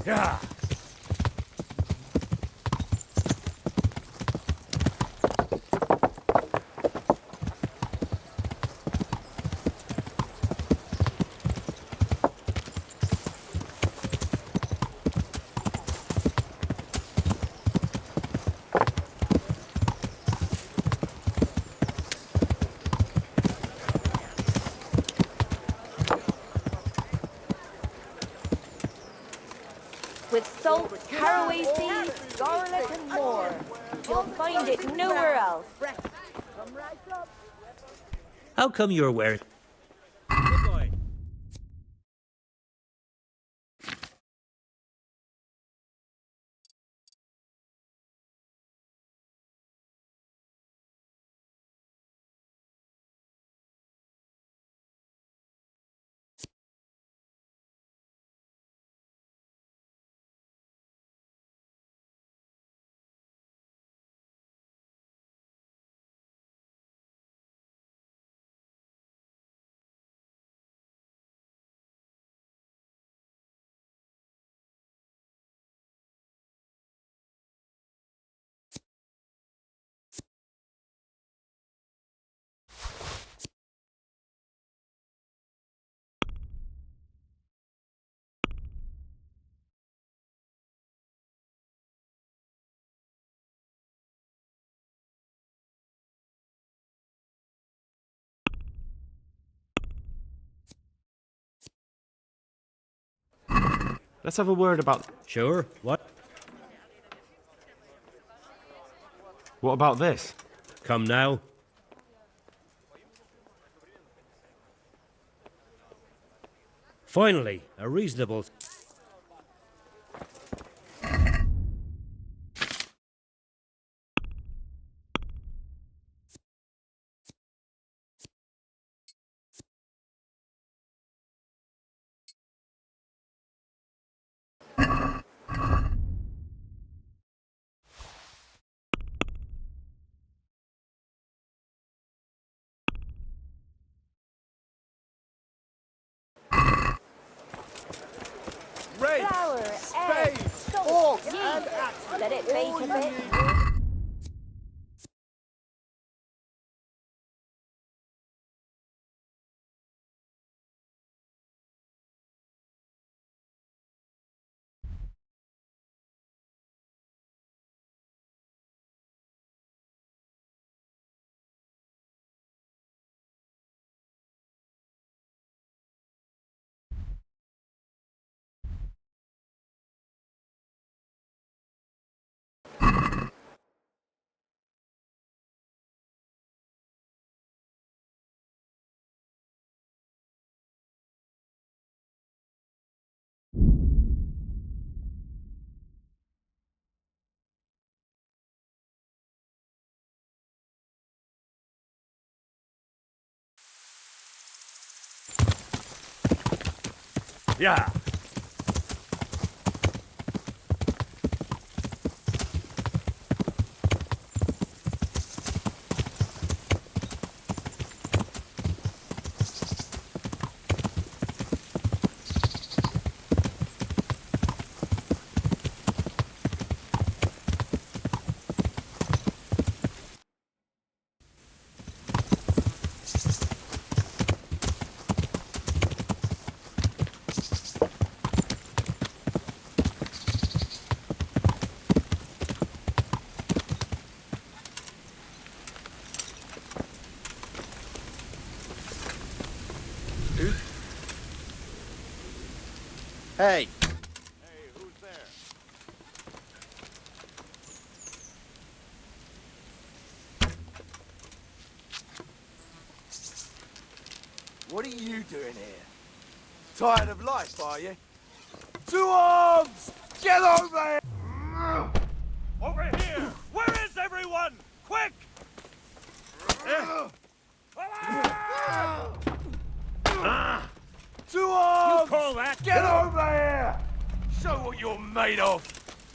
Yeah. With salt, caraway seeds, garlic, and more. You'll find it nowhere else. How come you're wearing... Good boy. Let's have a word about... Sure, what? What about this? Come now. Finally, a reasonable... Flour, eggs, salt, yeast. Let it bake a bit. Yeah. Hey! Hey, who's there? What are you doing here? Tired of life, are you? To arms! Get over here! Over here! Where is everyone? Quick! To arms! Call that? Get over here! Show what you're made of!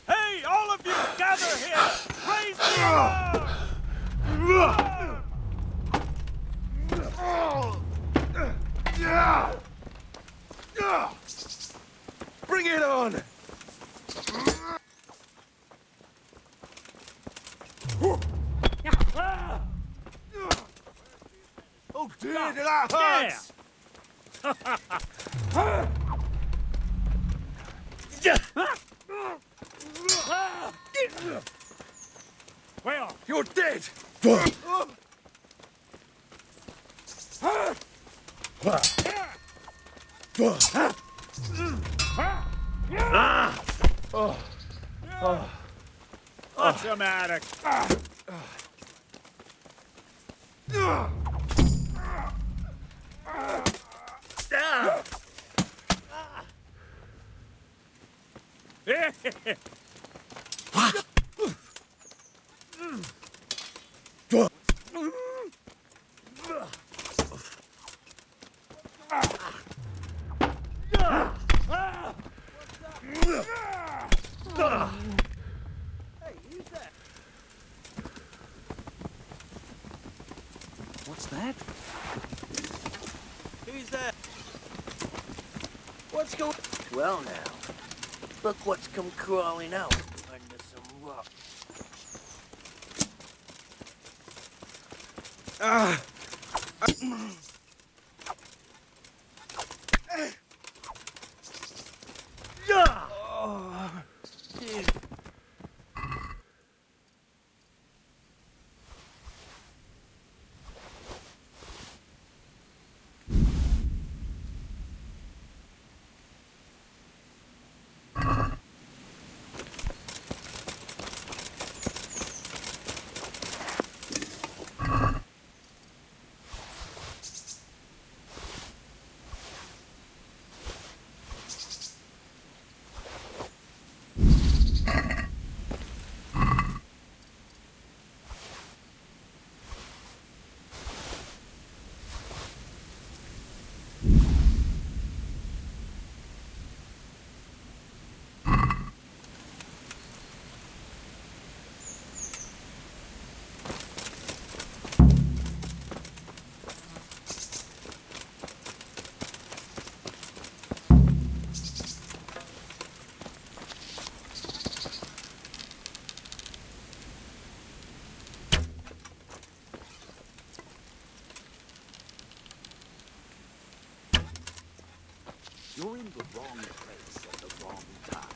Hey, all of you, gather here! Raise the arms! Bring it on! Oh dear, that hurts! Well, You're dead! automatic. What's that? Who's that? What's going... Well now, look what's come crawling out under some rock. You're in the wrong place at the wrong time.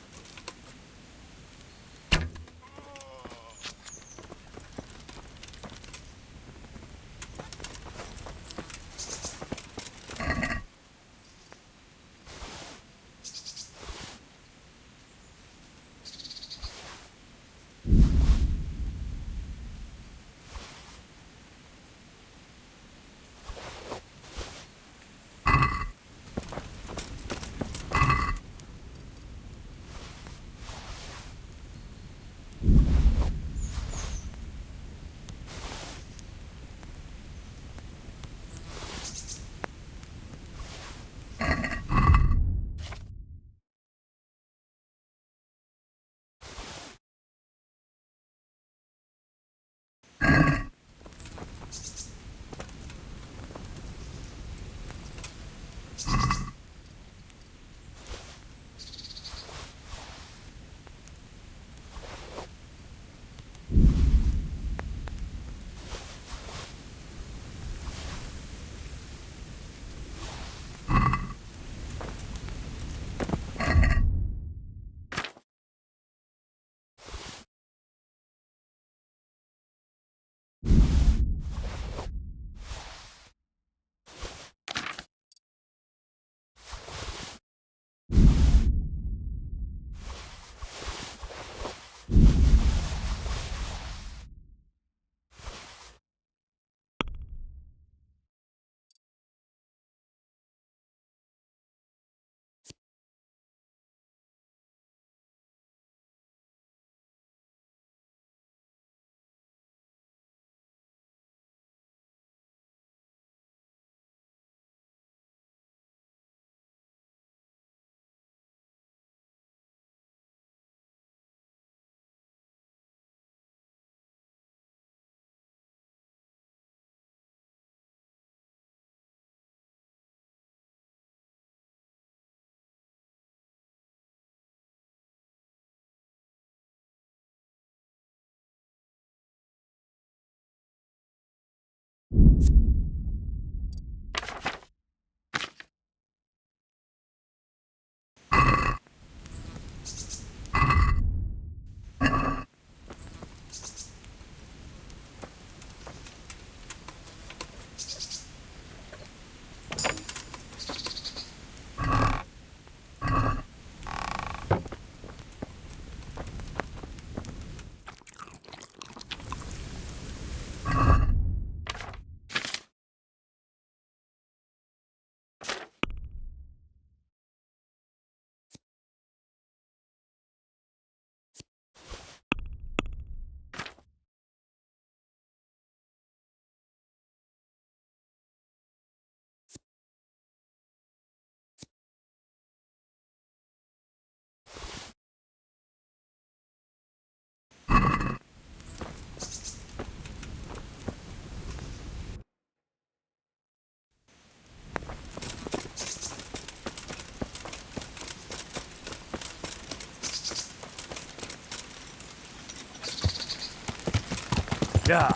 Yeah.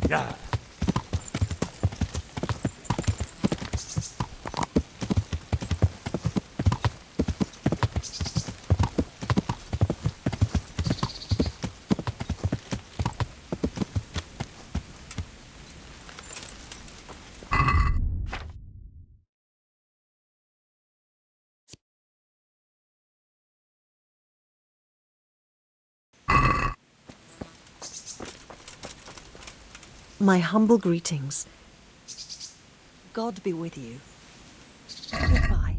Yeah. My humble greetings. God be with you. Goodbye.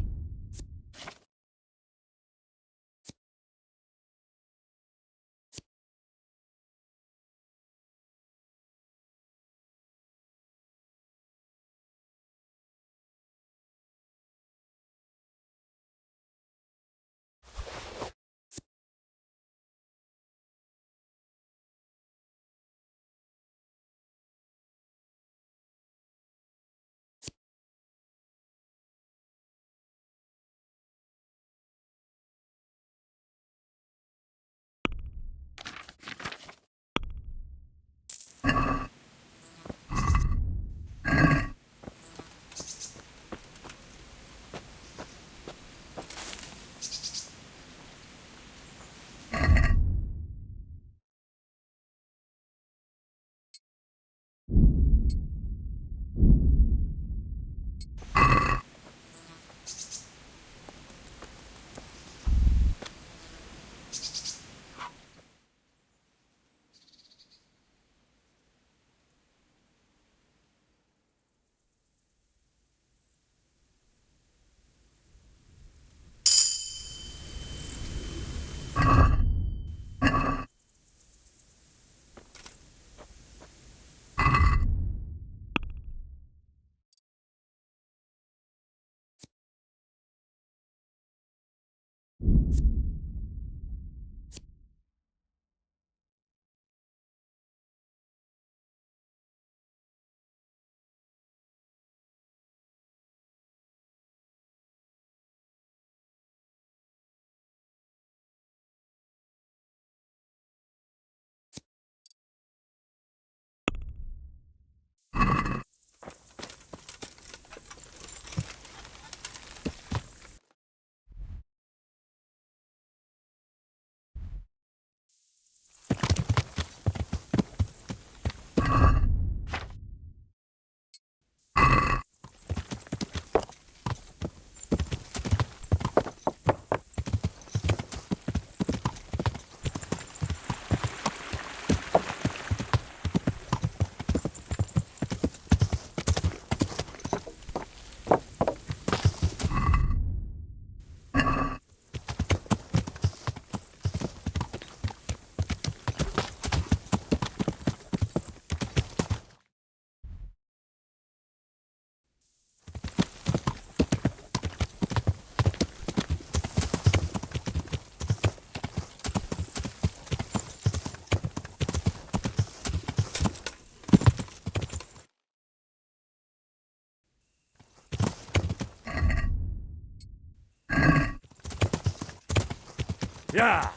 Yeah.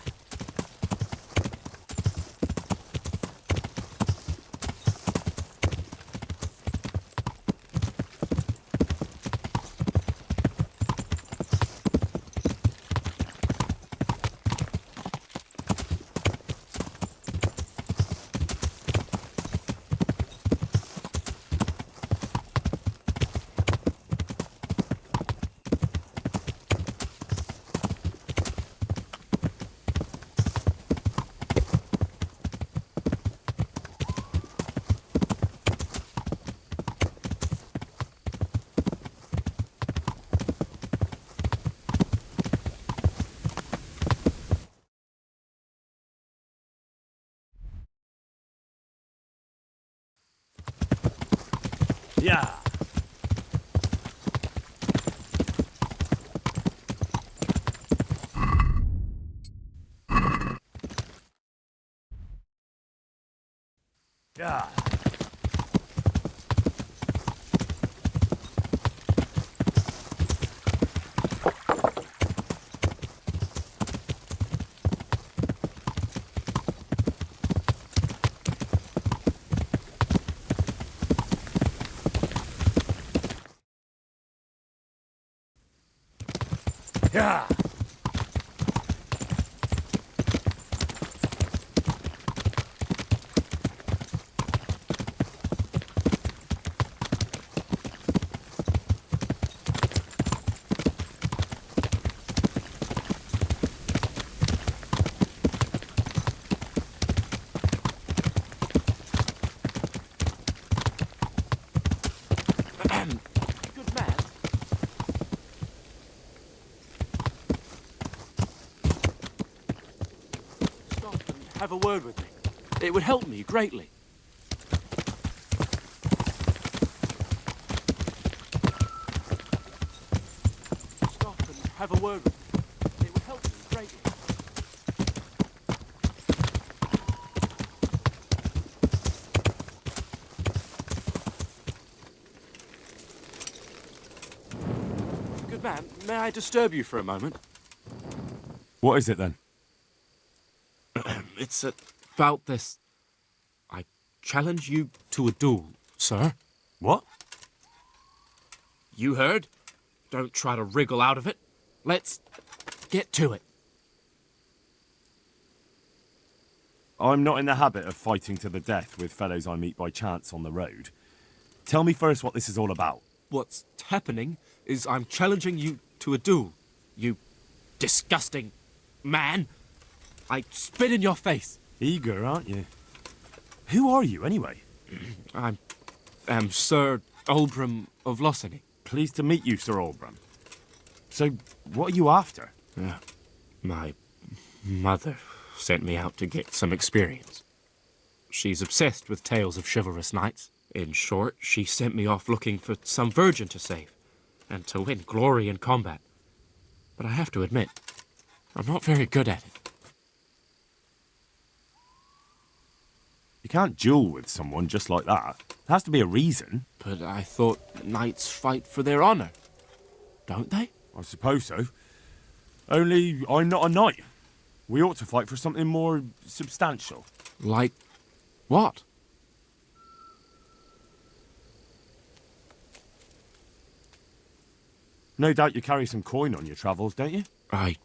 Yeah. Yeah. Yeah. Good man. Stop and have a word with me. It would help me greatly. Stop and have a word with me. It would help me greatly. Good man, may I disturb you for a moment? What is it then? It's about this. I challenge you to a duel, sir. What? You heard? Don't try to wriggle out of it. Let's get to it. I'm not in the habit of fighting to the death with fellows I meet by chance on the road. Tell me first what this is all about. What's happening is I'm challenging you to a duel. You disgusting man. I spit in your face. Eager, aren't you? Who are you, anyway? I am Sir Oldbram of Lossany. Pleased to meet you, Sir Oldbram. So, what are you after? My mother sent me out to get some experience. She's obsessed with tales of chivalrous knights. In short, she sent me off looking for some virgin to save, and to win glory in combat. But I have to admit, I'm not very good at it. You can't duel with someone just like that. There has to be a reason. But I thought knights fight for their honor, don't they? I suppose so. Only, I'm not a knight. We ought to fight for something more substantial. Like what? No doubt you carry some coin on your travels, don't you? I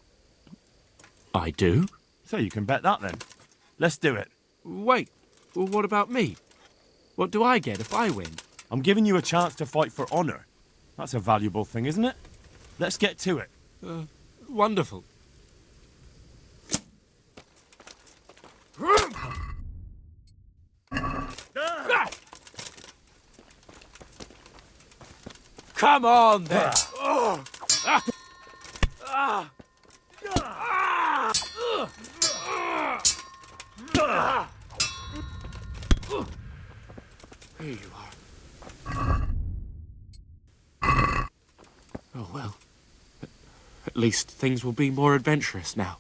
do? So you can bet that then. Let's do it. Wait, well, what about me? What do I get if I win? I'm giving you a chance to fight for honor. That's a valuable thing, isn't it? Let's get to it. Wonderful. Come on, then. Here you are. Oh, well. At least things will be more adventurous now.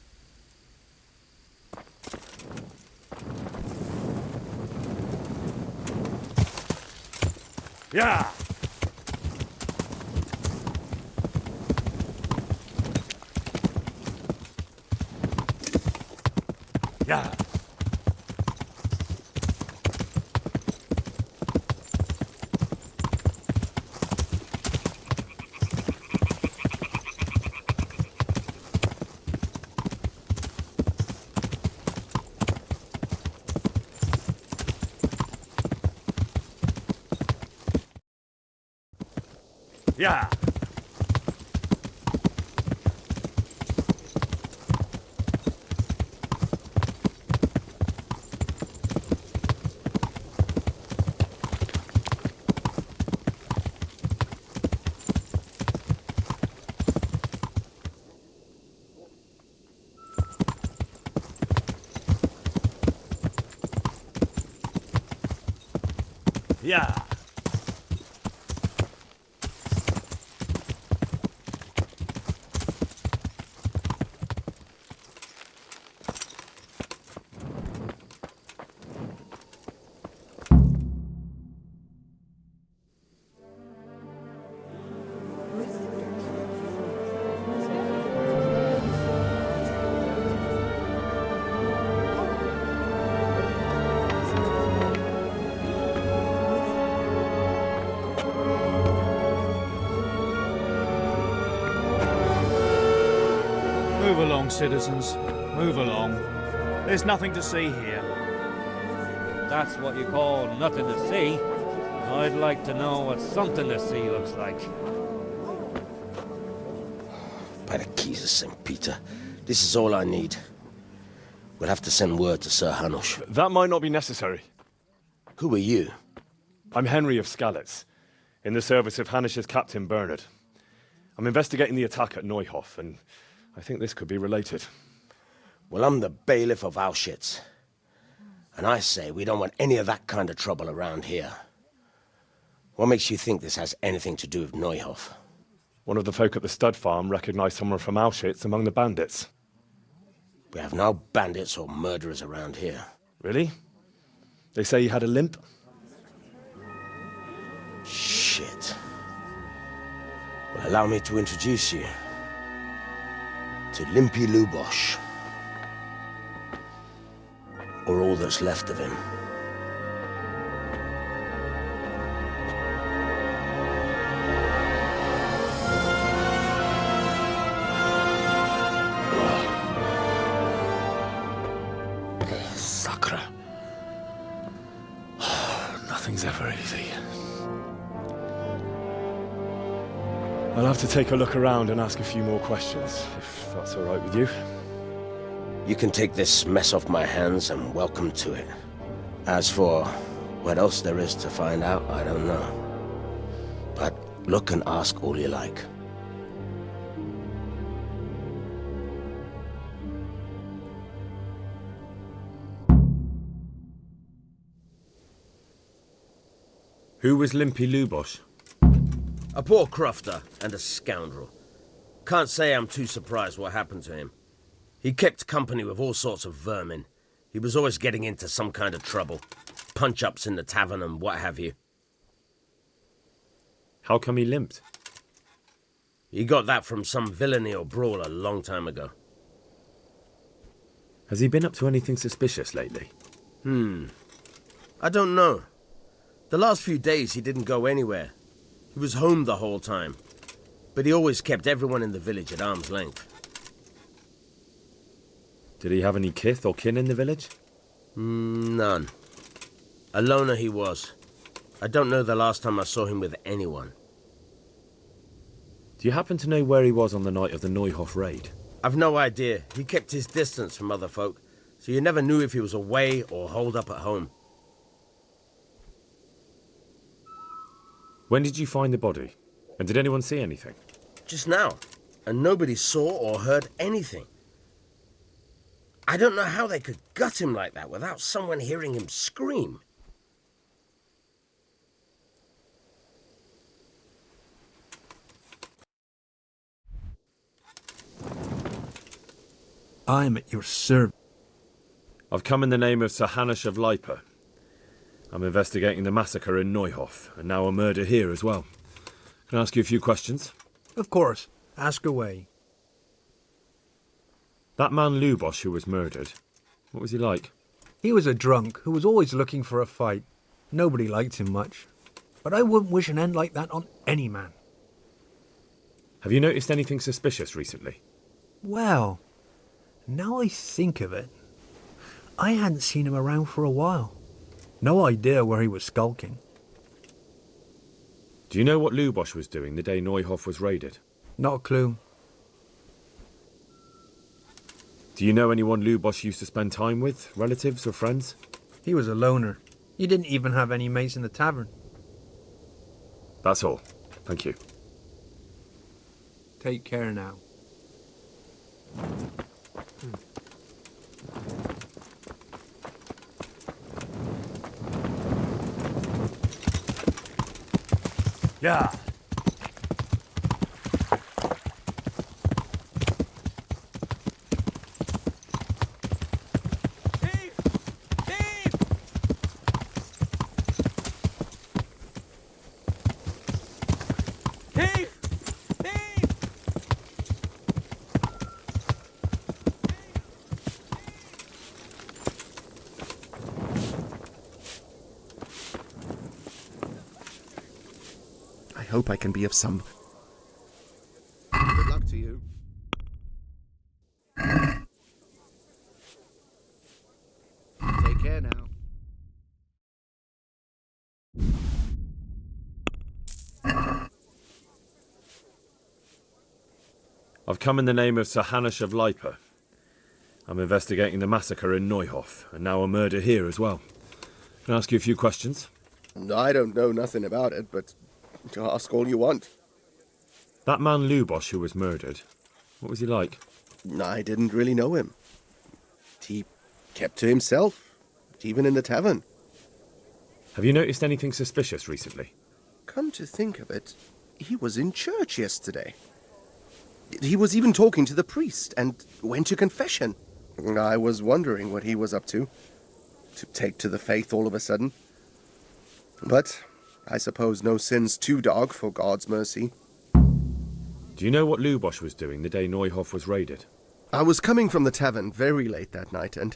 Yeah! Yeah. Yeah. Yeah. Move along, citizens. Move along. There's nothing to see here. That's what you call nothing to see. I'd like to know what something to see looks like. By the keys of St. Peter, this is all I need. We'll have to send word to Sir Hanush. That might not be necessary. Who are you? I'm Henry of Skalitz, in the service of Hanush's captain Bernard. I'm investigating the attack at Neuhof, and I think this could be related. Well, I'm the bailiff of Auschwitz. And I say we don't want any of that kind of trouble around here. What makes you think this has anything to do with Neuhof? One of the folk at the stud farm recognized someone from Auschwitz among the bandits. We have no bandits or murderers around here. Really? They say he had a limp? Shit. Well, allow me to introduce you to Limpy Lubosh. Or all that's left of him. Sakra. Nothing's ever easy. I'll have to take a look around and ask a few more questions, if that's all right with you. You can take this mess off my hands and welcome to it. As for what else there is to find out, I don't know. But look and ask all you like. Who was Limpy Lubosh? A poor crofter and a scoundrel. Can't say I'm too surprised what happened to him. He kept company with all sorts of vermin. He was always getting into some kind of trouble. Punch-ups in the tavern and what have you. How come he limped? He got that from some villainy or brawl a long time ago. Has he been up to anything suspicious lately? I don't know. The last few days he didn't go anywhere. He was home the whole time. But he always kept everyone in the village at arm's length. Did he have any kith or kin in the village? None. A loner he was. I don't know the last time I saw him with anyone. Do you happen to know where he was on the night of the Neuhof raid? I've no idea. He kept his distance from other folk, so you never knew if he was away or holed up at home. When did you find the body? And did anyone see anything? Just now. And nobody saw or heard anything. I don't know how they could gut him like that without someone hearing him scream. I'm at your service. I've come in the name of Sir Hanush of Lipa. I'm investigating the massacre in Neuhof, and now a murder here as well. Can I ask you a few questions? Of course. Ask away. That man Lubosh who was murdered, What was he like? He was a drunk who was always looking for a fight. Nobody liked him much. But I wouldn't wish an end like that on any man. Have you noticed anything suspicious recently? Well, now I think of it, I hadn't seen him around for a while. No idea where he was skulking. Do you know what Lubosch was doing the day Neuhof was raided? Not a clue. Do you know anyone Lubosch used to spend time with? Relatives or friends? He was a loner. He didn't even have any mates in the tavern. That's all. Thank you. Take care now. Yeah. I hope I can be of some... Good luck to you. Take care now. I've come in the name of Sir Hanush of Lipa. I'm investigating the massacre in Neuhof, and now a murder here as well. Can I ask you a few questions? I don't know nothing about it, but ask all you want. That man Lubosch who was murdered, what was he like? I didn't really know him. He kept to himself, even in the tavern. Have you noticed anything suspicious recently? Come to think of it, he was in church yesterday. He was even talking to the priest and went to confession. I was wondering what he was up to take to the faith all of a sudden. But I suppose no sin's too dark for God's mercy. Do you know what Lubosch was doing the day Neuhof was raided? I was coming from the tavern very late that night, and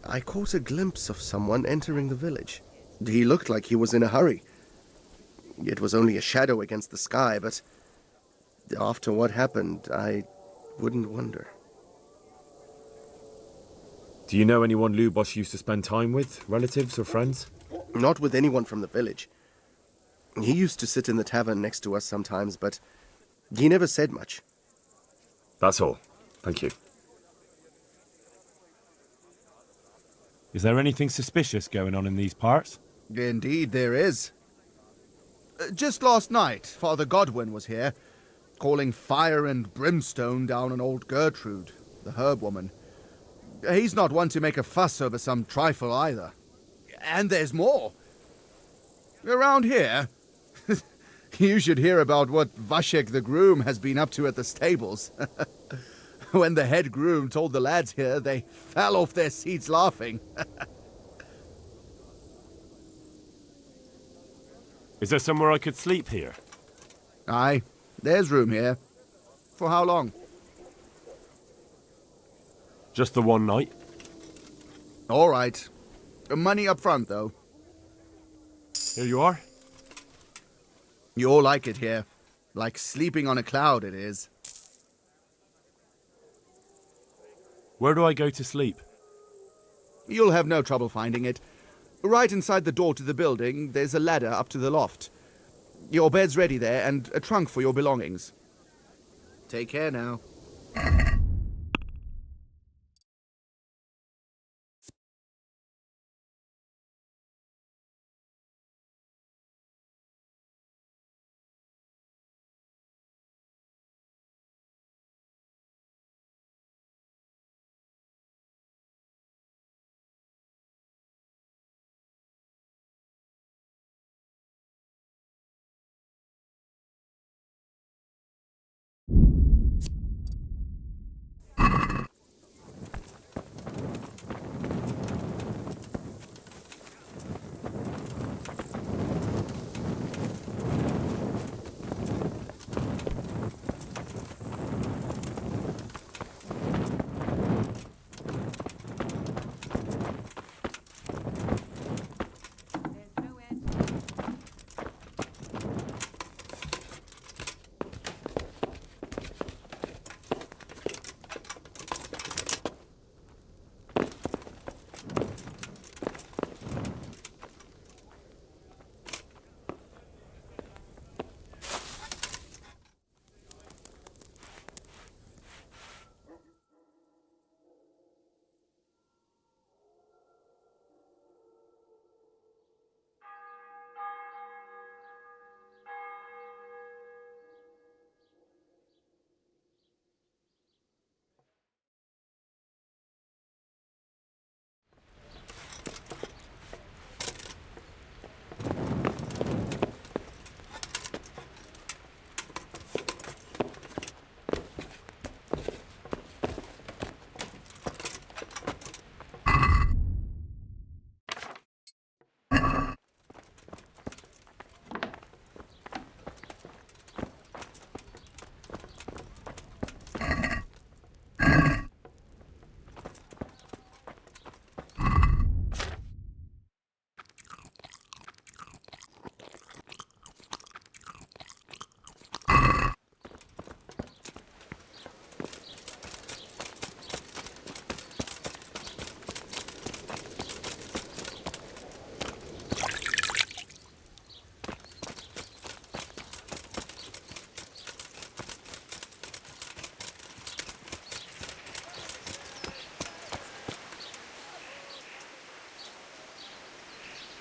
I caught a glimpse of someone entering the village. He looked like he was in a hurry. It was only a shadow against the sky, but after what happened, I wouldn't wonder. Do you know anyone Lubosch used to spend time with? Relatives or friends? Not with anyone from the village. He used to sit in the tavern next to us sometimes, but he never said much. That's all. Thank you. Is there anything suspicious going on in these parts? Indeed there is. Just last night, Father Godwin was here, calling fire and brimstone down on old Gertrude, the herb woman. He's not one to make a fuss over some trifle either. And there's more. Around here, you should hear about what Vashek the groom has been up to at the stables. When the head groom told the lads here, they fell off their seats laughing. Is there somewhere I could sleep here? Aye, there's room here. For how long? Just the one night. All right. Money up front, though. Here you are. You'll like it here. Like sleeping on a cloud, it is. Where do I go to sleep? You'll have no trouble finding it. Right inside the door to the building, there's a ladder up to the loft. Your bed's ready there, and a trunk for your belongings. Take care now.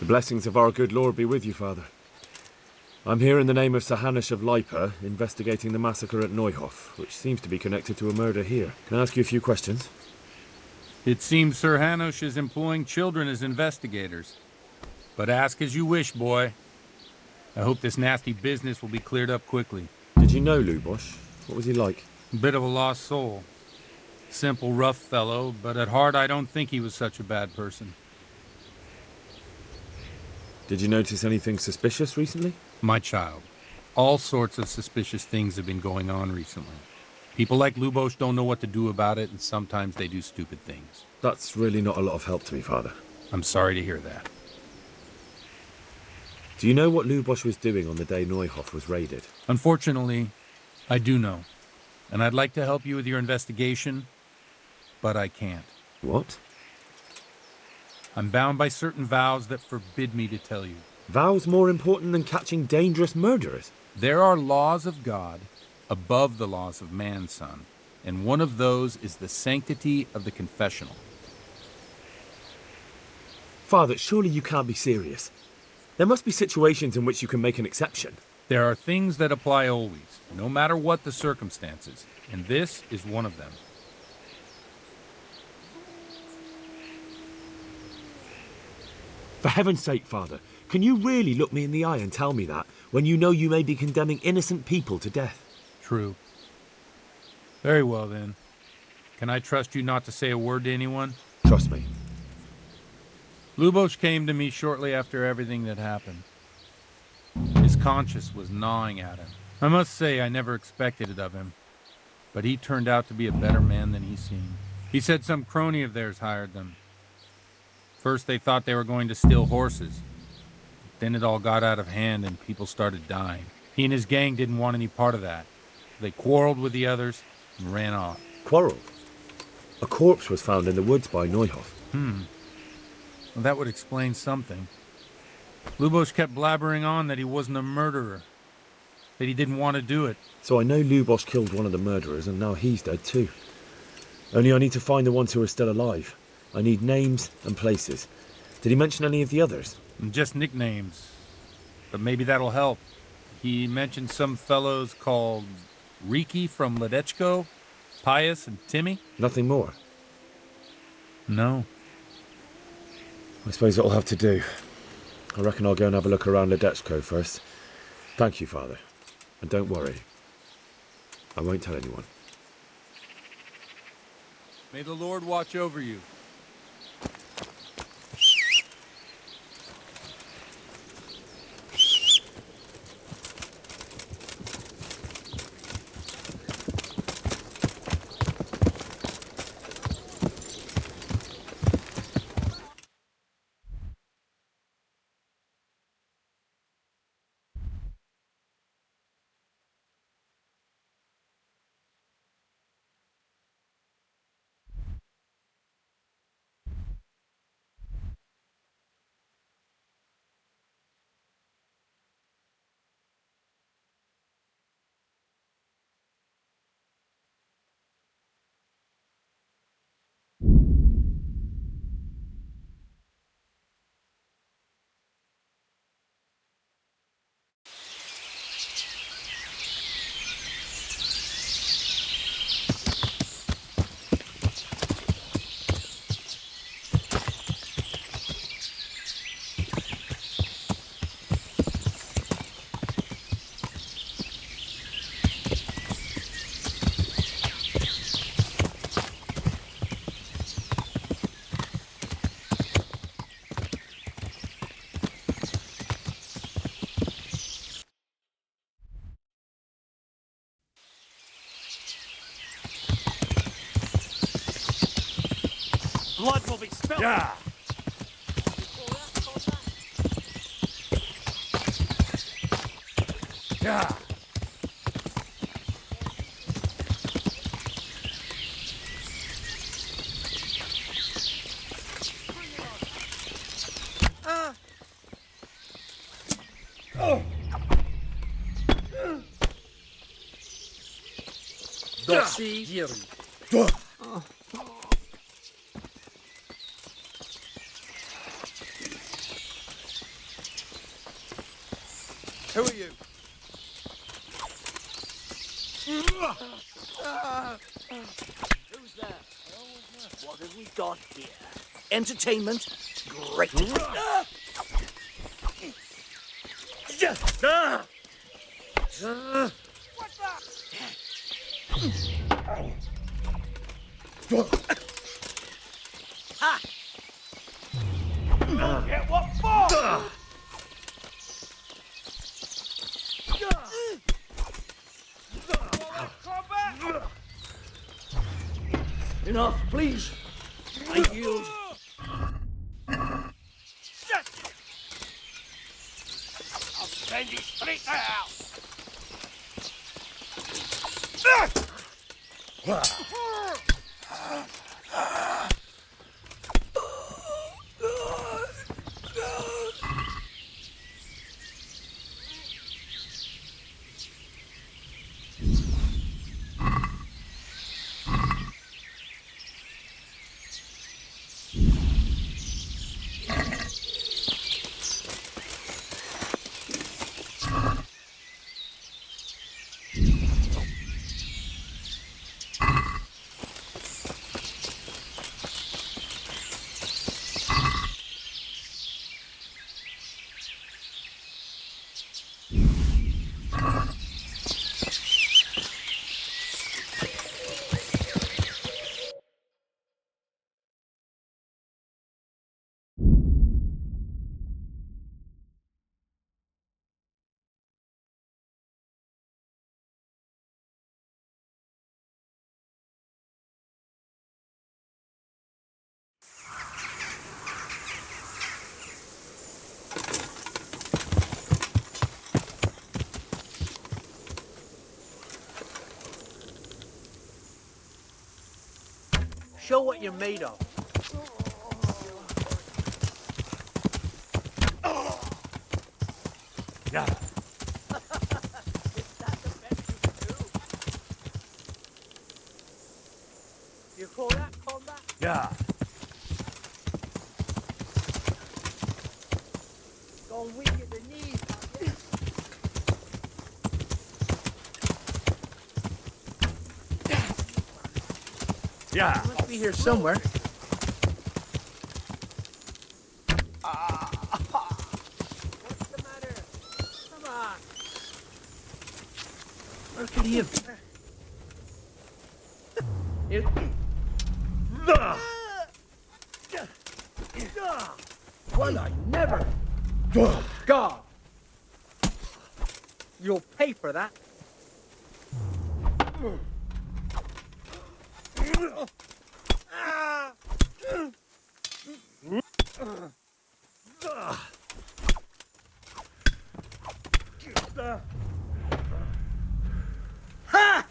The blessings of our good Lord be with you, Father. I'm here in the name of Sir Hanush of Lipa, investigating the massacre at Neuhof, which seems to be connected to a murder here. Can I ask you a few questions? It seems Sir Hanush is employing children as investigators. But ask as you wish, boy. I hope this nasty business will be cleared up quickly. Did you know Lubosh? What was he like? A bit of a lost soul. Simple, rough fellow, but at heart I don't think he was such a bad person. Did you notice anything suspicious recently? My child, all sorts of suspicious things have been going on recently. People like Lubosh don't know what to do about it, and sometimes they do stupid things. That's really not a lot of help to me, Father. I'm sorry to hear that. Do you know what Lubosh was doing on the day Neuhof was raided? Unfortunately, I do know. And I'd like to help you with your investigation, but I can't. What? I'm bound by certain vows that forbid me to tell you. Vows more important than catching dangerous murderers? There are laws of God above the laws of man, son. And one of those is the sanctity of the confessional. Father, surely you can't be serious. There must be situations in which you can make an exception. There are things that apply always, no matter what the circumstances, and this is one of them. For heaven's sake, Father, can you really look me in the eye and tell me that, when you know you may be condemning innocent people to death? True. Very well, then. Can I trust you not to say a word to anyone? Trust me. Lubosh came to me shortly after everything that happened. His conscience was gnawing at him. I must say I never expected it of him, but he turned out to be a better man than he seemed. He said some crony of theirs hired them. First they thought they were going to steal horses. Then it all got out of hand and people started dying. He and his gang didn't want any part of that. They quarreled with the others and ran off. Quarreled? A corpse was found in the woods by Neuhof. Well, that would explain something. Lubosh kept blabbering on that he wasn't a murderer, that he didn't want to do it. So I know Lubosh killed one of the murderers, and now he's dead too. Only I need to find the ones who are still alive. I need names and places. Did he mention any of the others? Just nicknames, but maybe that'll help. He mentioned some fellows called Riki from Ledechko, Pius and Timmy. Nothing more? No. I suppose it'll have to do. I reckon I'll go and have a look around Ledechko first. Thank you, Father. And don't worry. I won't tell anyone. May the Lord watch over you. Blood will be spilled. Yeah. Yeah. Dorsey, Jerry. What have we got here? Entertainment? Great. Ha! Get what for? Enough, please. I yield. I'll send you straight to hell. Show what you're made of. Yeah. You call that combat? Yeah. Gone weak at the knees, have you? Yeah. You must be here somewhere. What's the matter? Come on. Where could he have been? Well, I never. God. You'll pay for that. Ha!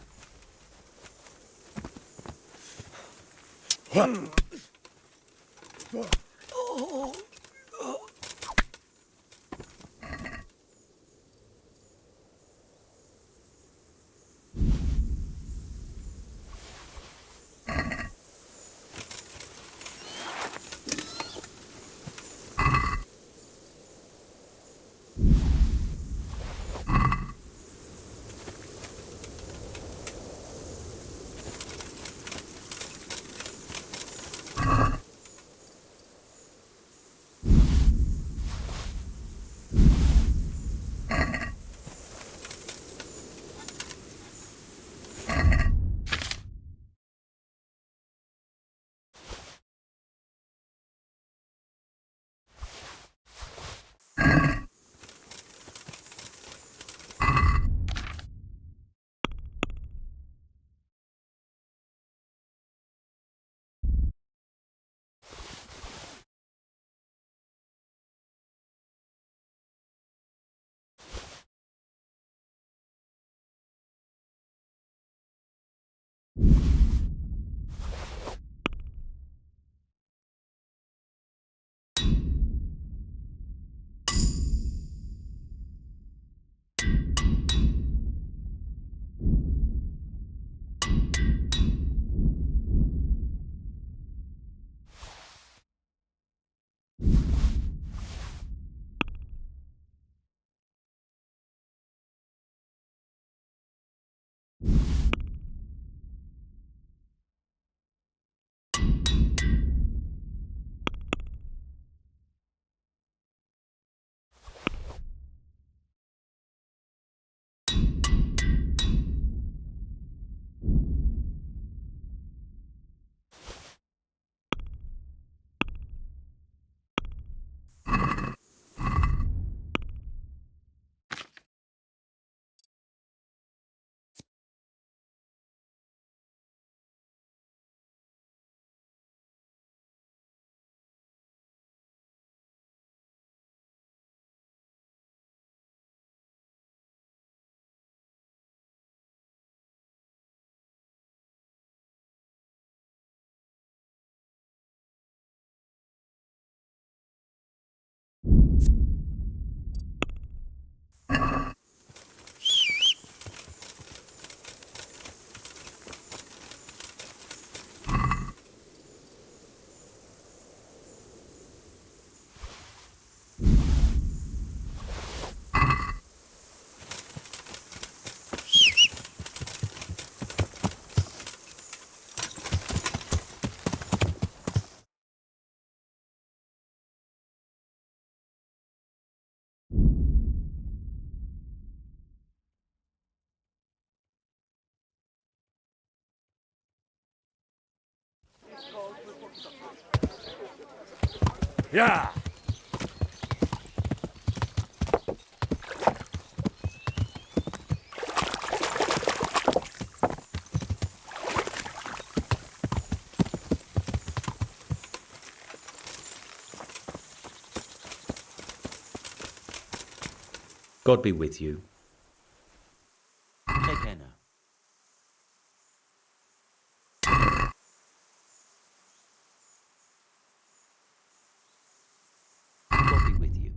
Yeah! God be with you. Take care now. God be with you.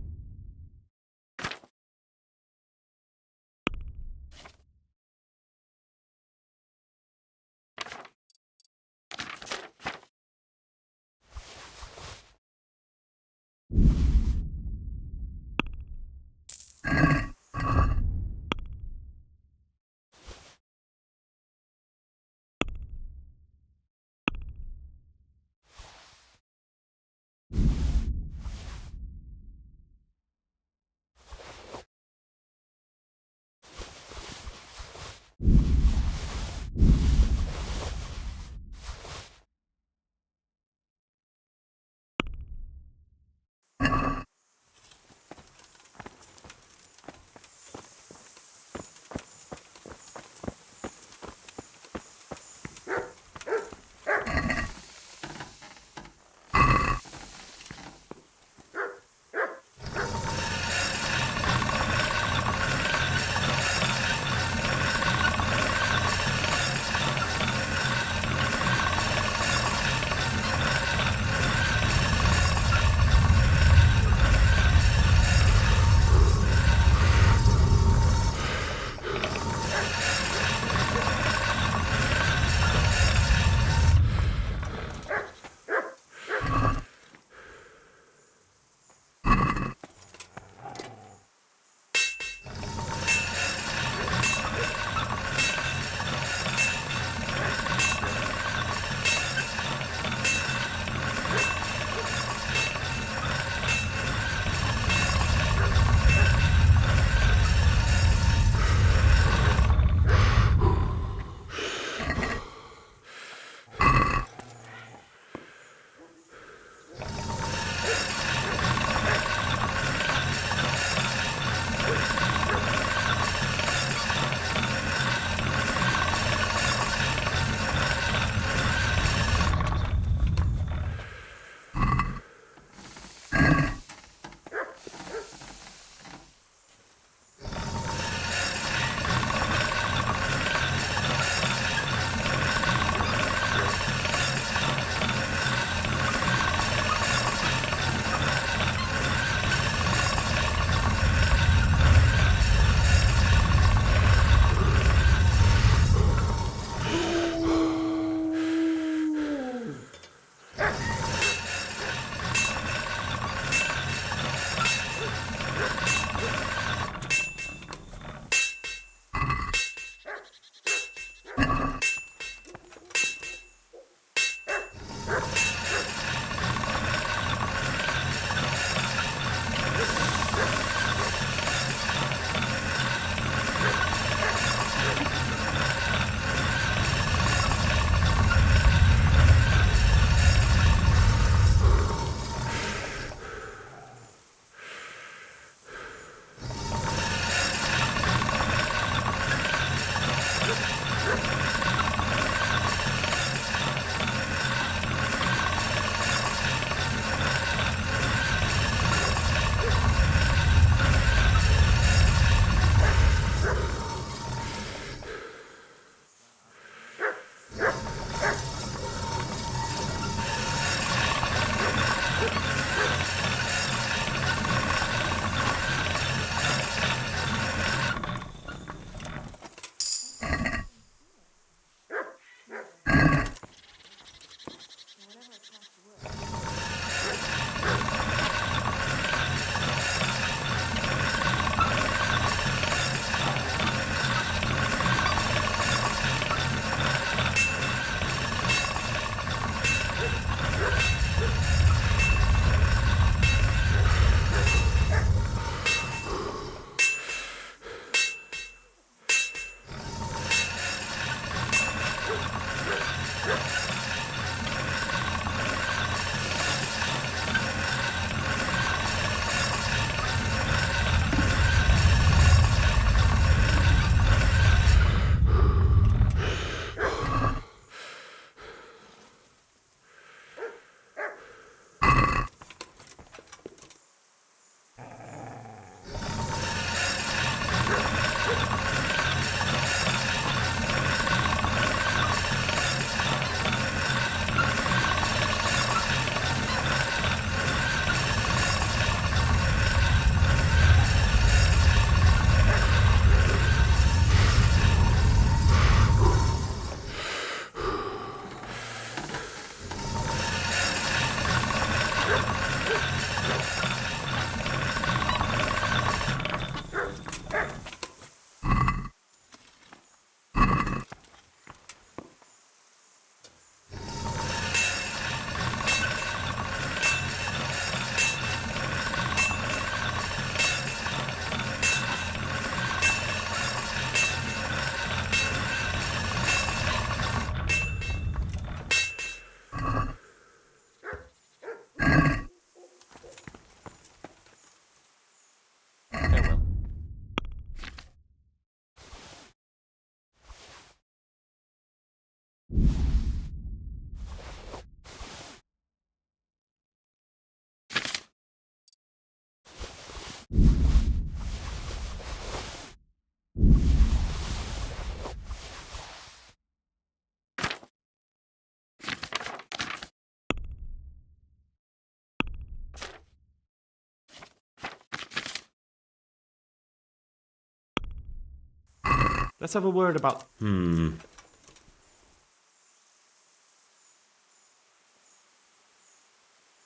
Let's have a word about...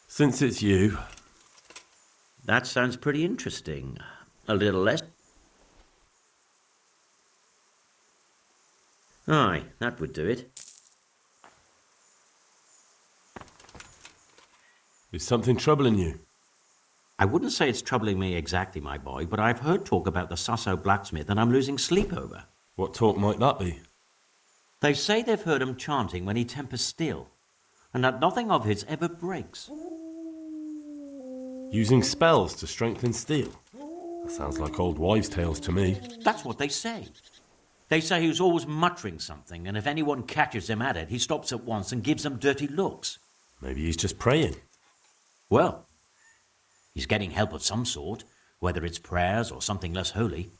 Since it's you... That sounds pretty interesting. A little less. Aye, that would do it. Is something troubling you? I wouldn't say it's troubling me exactly, my boy, but I've heard talk about the Sasso blacksmith and I'm losing sleep over. What talk might that be? They say they've heard him chanting when he tempers steel, and that nothing of his ever breaks. Using spells to strengthen steel? That sounds like old wives' tales to me. That's what they say. They say he's always muttering something, and if anyone catches him at it, he stops at once and gives them dirty looks. Maybe he's just praying. Well, he's getting help of some sort, whether it's prayers or something less holy.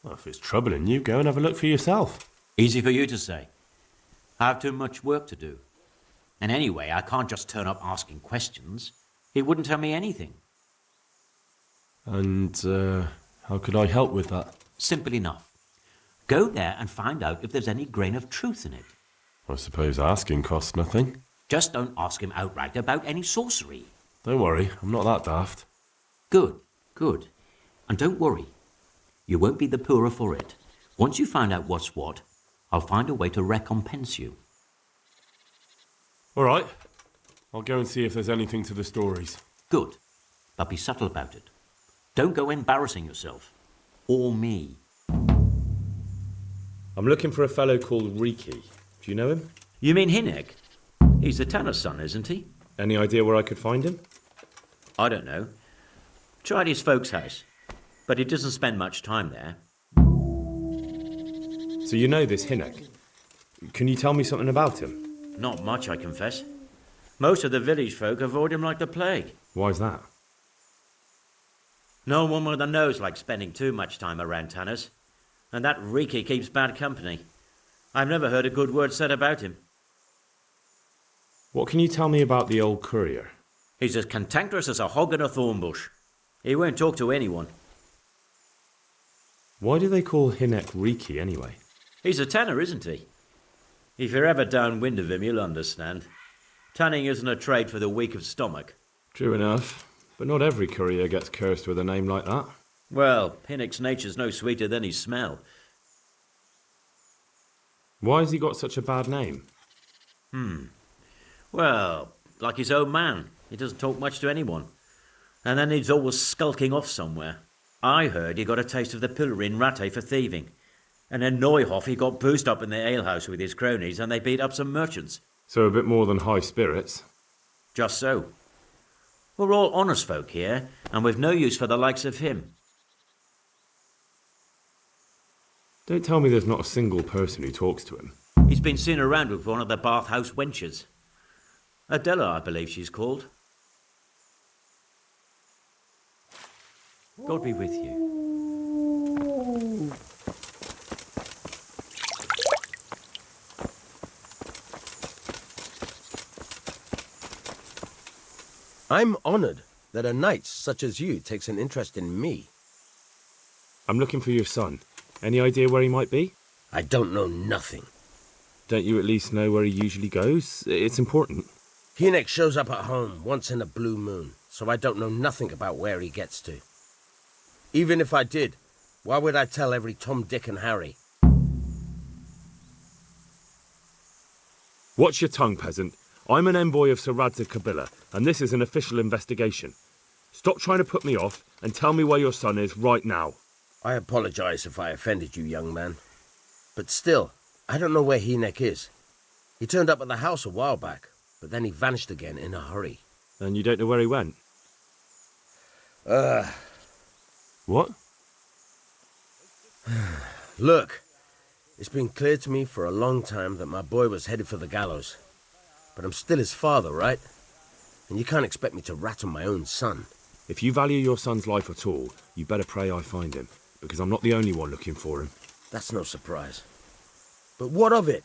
Well, if it's troubling you, go and have a look for yourself. Easy for you to say. I have too much work to do. And anyway, I can't just turn up asking questions. He wouldn't tell me anything. And, how could I help with that? Simple enough. Go there and find out if there's any grain of truth in it. I suppose asking costs nothing. Just don't ask him outright about any sorcery. Don't worry, I'm not that daft. Good, good. And don't worry. You won't be the poorer for it. Once you find out what's what, I'll find a way to recompense you. All right. I'll go and see if there's anything to the stories. Good. But be subtle about it. Don't go embarrassing yourself. Or me. I'm looking for a fellow called Riki. Do you know him? You mean Hinek? He's the tanner's son, isn't he? Any idea where I could find him? I don't know. Tried his folks' house, but he doesn't spend much time there. So you know this Hinek? Can you tell me something about him? Not much, I confess. Most of the village folk avoid him like the plague. Why's that? No one with a nose likes spending too much time around tanners. And that Riki keeps bad company. I've never heard a good word said about him. What can you tell me about the old courier? He's as cantankerous as a hog in a thorn bush. He won't talk to anyone. Why do they call Hinek Riki anyway? He's a tanner, isn't he? If you're ever downwind of him, you'll understand. Tanning isn't a trade for the weak of stomach. True enough, but not every courier gets cursed with a name like that. Well, Hinek's nature's no sweeter than his smell. Why has he got such a bad name? Well, like his own man. He doesn't talk much to anyone. And then he's always skulking off somewhere. I heard he got a taste of the pillory in Rattay for thieving. And in Neuhoff he got boozed up in the alehouse with his cronies and they beat up some merchants. So a bit more than high spirits. Just so. We're all honest folk here, and we've no use for the likes of him. Don't tell me there's not a single person who talks to him. He's been seen around with one of the bathhouse wenches. Adela, I believe she's called. God be with you. I'm honored that a knight such as you takes an interest in me. I'm looking for your son. Any idea where he might be? I don't know nothing. Don't you at least know where he usually goes? It's important. Hinek shows up at home once in a blue moon, so I don't know nothing about where he gets to. Even if I did, why would I tell every Tom, Dick and Harry? Watch your tongue, peasant. I'm an envoy of Sir Radzig Kobyla, and this is an official investigation. Stop trying to put me off and tell me where your son is right now. I apologize if I offended you, young man. But still, I don't know where Hinek is. He turned up at the house a while back, but then he vanished again in a hurry. And you don't know where he went? What? Look, it's been clear to me for a long time that my boy was headed for the gallows. But I'm still his father, right? And you can't expect me to rat on my own son. If you value your son's life at all, you better pray I find him, because I'm not the only one looking for him. That's no surprise. But what of it?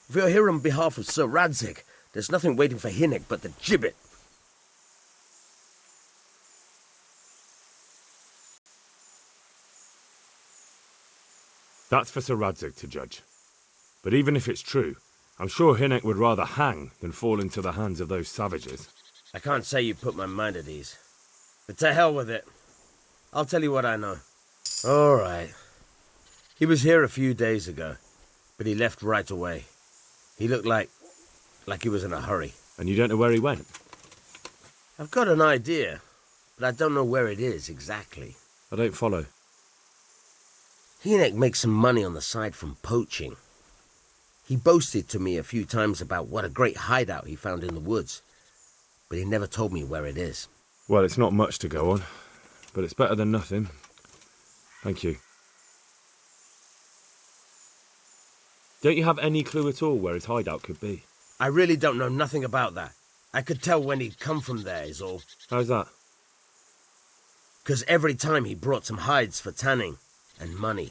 If you're here on behalf of Sir Radzig, there's nothing waiting for Hinek but the gibbet. That's for Sir Radzig to judge. But even if it's true, I'm sure Hynek would rather hang than fall into the hands of those savages. I can't say you put my mind at ease. But to hell with it. I'll tell you what I know. All right. He was here a few days ago, but he left right away. He looked like he was in a hurry. And you don't know where he went? I've got an idea, but I don't know where it is exactly. I don't follow. Hynek makes some money on the side from poaching. He boasted to me a few times about what a great hideout he found in the woods, but he never told me where it is. Well, it's not much to go on, but it's better than nothing. Thank you. Don't you have any clue at all where his hideout could be? I really don't know nothing about that. I could tell when he'd come from there, is all. How's that? 'Cause every time he brought some hides for tanning and money.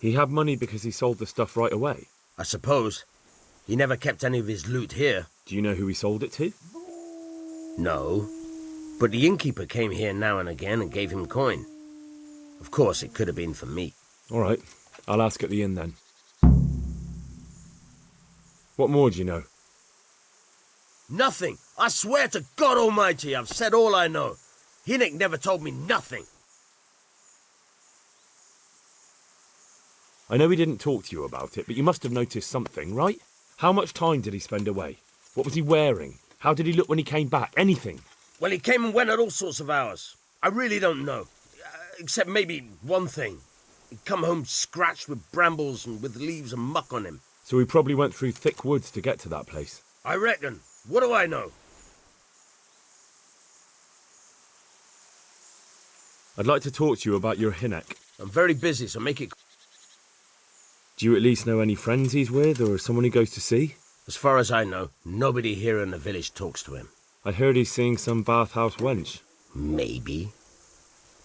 He had money because he sold the stuff right away? I suppose. He never kept any of his loot here. Do you know who he sold it to? No. But the innkeeper came here now and again and gave him coin. Of course, it could have been for meat. All right. I'll ask at the inn then. What more do you know? Nothing. I swear to God Almighty, I've said all I know. Hynek never told me nothing. I know he didn't talk to you about it, but you must have noticed something, right? How much time did he spend away? What was he wearing? How did he look when he came back? Anything? Well, he came and went at all sorts of hours. I really don't know. Except maybe one thing. He'd come home scratched with brambles and with leaves and muck on him. So he probably went through thick woods to get to that place. I reckon. What do I know? I'd like to talk to you about your Hynek. I'm very busy, so make it... Do you at least know any friends he's with, or someone he goes to see? As far as I know, nobody here in the village talks to him. I heard he's seeing some bathhouse wench. Maybe.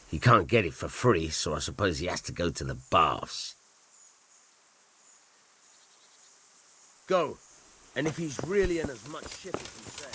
He can't get it for free, so I suppose he has to go to the baths. Go. And if he's really in as much shit as you say...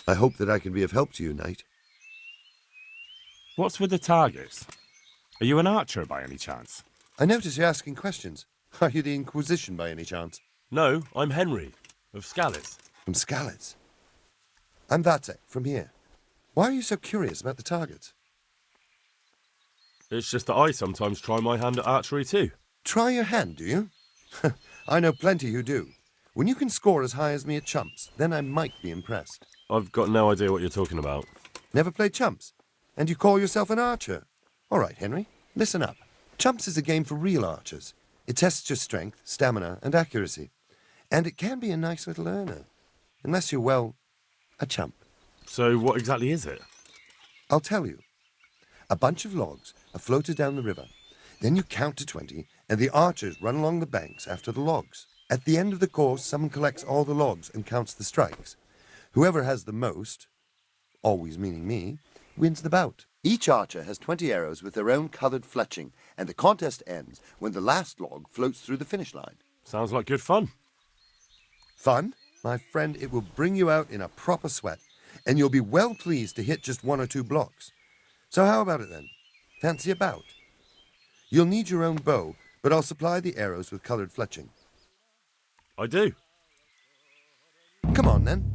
I hope that I can be of help to you, knight. What's with the targets? Are you an archer by any chance? I notice you're asking questions. Are you the Inquisition by any chance? No, I'm Henry, of Scalitz. From Scalitz? I'm Vatek, from here. Why are you so curious about the targets? It's just that I sometimes try my hand at archery too. Try your hand, do you? I know plenty who do. When you can score as high as me at chumps, then I might be impressed. I've got no idea what you're talking about. Never played chumps? And you call yourself an archer? All right, Henry, listen up. Chumps is a game for real archers. It tests your strength, stamina, and accuracy. And it can be a nice little earner. Unless you're, well, a chump. So what exactly is it? I'll tell you. A bunch of logs are floated down the river. Then you count to 20, and the archers run along the banks after the logs. At the end of the course, someone collects all the logs and counts the strikes. Whoever has the most, always meaning me, wins the bout. Each archer has 20 arrows with their own coloured fletching, and the contest ends when the last log floats through the finish line. Sounds like good fun. Fun? My friend, it will bring you out in a proper sweat, and you'll be well pleased to hit just 1 or 2 blocks. So how about it then? Fancy a bout? You'll need your own bow, but I'll supply the arrows with coloured fletching. I do. Come on then.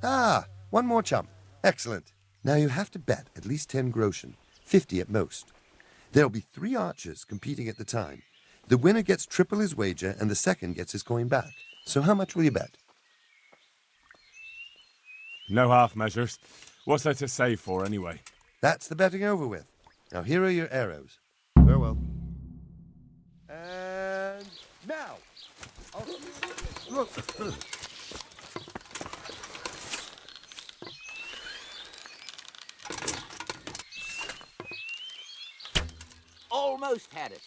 Ah, 1 more chump. Excellent. Now you have to bet at least 10 groschen, 50 at most. There'll be 3 archers competing at the time. The winner gets triple his wager and the second gets his coin back. So how much will you bet? No half measures. What's there to save for anyway? That's the betting over with. Now here are your arrows. Farewell. And now. Almost had it.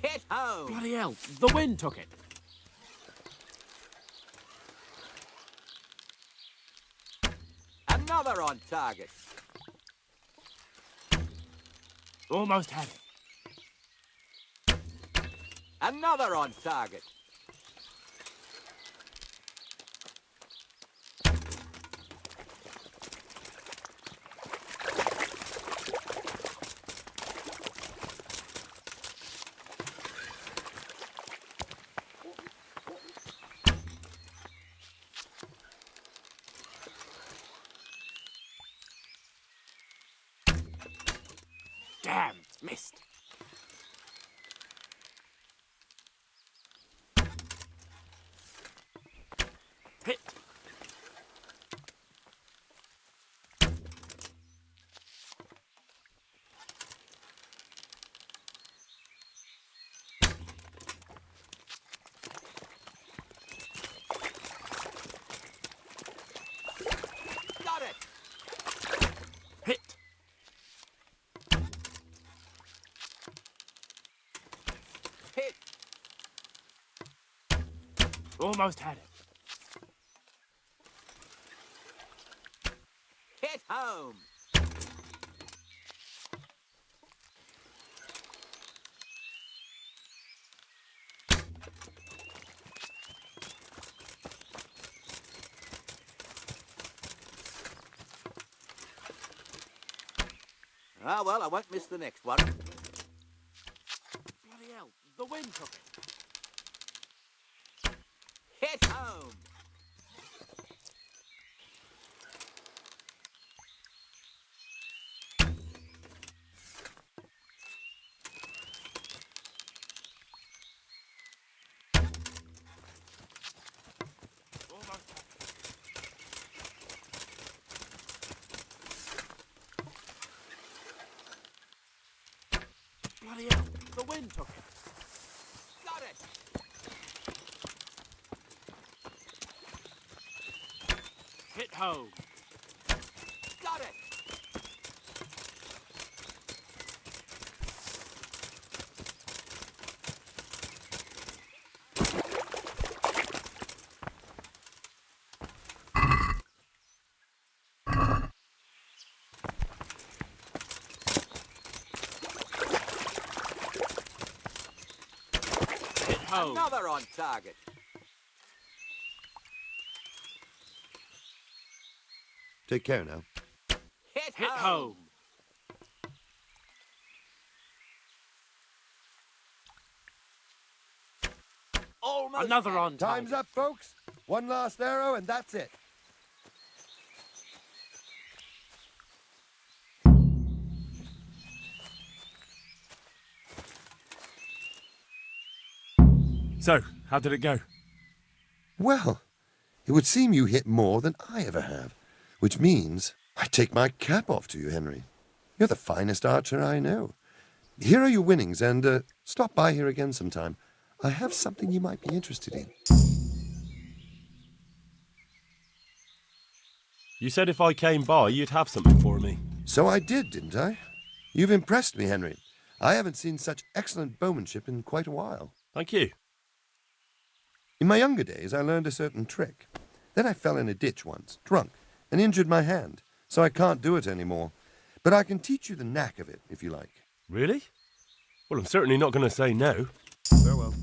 Hit home! Bloody hell, the wind took it. Another on target. Almost had it. Another on target. Damn, missed. Hit. Got it! Hit. Hit! Almost had it. Hit home! Ah, well, I won't miss the next one. Bloody hell, the wind took it. Hit home! Almost had it. Bloody hell, the wind took it. Got it! Hit home. Got it! Hit home. Another on target. Take care now. Hit Hit home! home. Almost Another had it. on Time's target. up, folks. One last arrow, and that's it. So, how did it go? Well, it would seem you hit more than I ever have, which means I take my cap off to you, Henry. You're the finest archer I know. Here are your winnings, and stop by here again sometime. I have something you might be interested in. You said if I came by, you'd have something for me. So I did, didn't I? You've impressed me, Henry. I haven't seen such excellent bowmanship in quite a while. Thank you. In my younger days, I learned a certain trick. Then I fell in a ditch once, drunk, and injured my hand, so I can't do it anymore. But I can teach you the knack of it, if you like. Really? Well, I'm certainly not going to say no. Farewell.